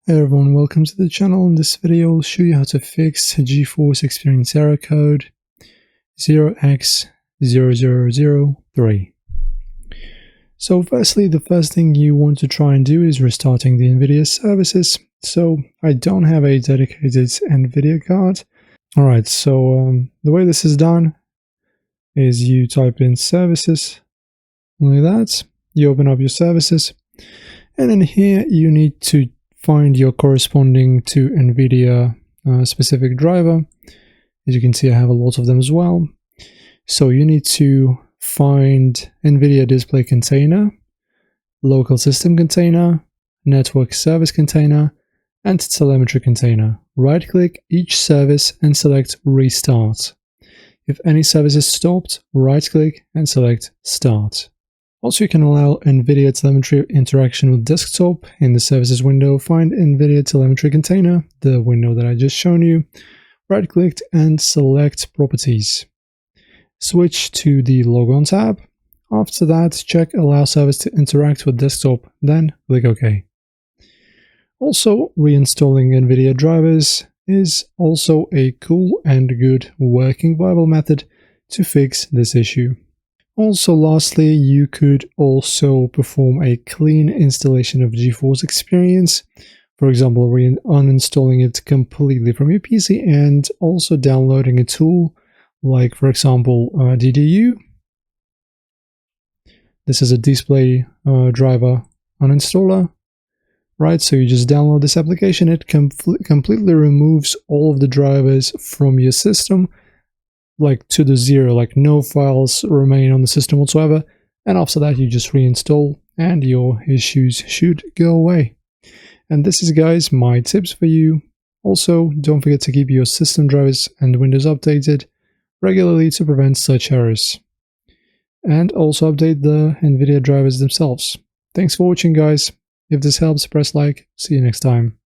Hey everyone, welcome to the channel. In this video I'll show you how to fix GeForce Experience error code 0x0003. So firstly, the first thing you want to try and do is restarting the nvidia services. So I don't have a dedicated nvidia card. Alright, so the way this is done is you type in services, like that, you open up your services, and in here you need to find your corresponding to NVIDIA specific driver. As you can see, I have a lot of them as well. So you need to find NVIDIA display container, local system container, network service container, and telemetry container. Right click each service and select restart. If any service is stopped, right click and select start. Also, you can allow NVIDIA telemetry interaction with desktop. In the services window, find NVIDIA telemetry container, the window that I just shown you. Right-click and select properties. Switch to the logon tab. After that, check allow service to interact with desktop, then click OK. Also, reinstalling NVIDIA drivers is also a cool and good working viable method to fix this issue. Also, lastly, you could also perform a clean installation of GeForce Experience, for example, uninstalling it completely from your PC and also downloading a tool like, for example, DDU. This is a display driver uninstaller, right? So you just download this application, it completely removes all of the drivers from your system, like to the zero, like no files remain on the system whatsoever, and after that you just reinstall and your issues should go away. And this is, guys, my tips for you. Also, don't forget to keep your system drivers and Windows updated regularly to prevent such errors, and also update the NVIDIA drivers themselves. Thanks for watching, guys. If this helps, press like. See you next time.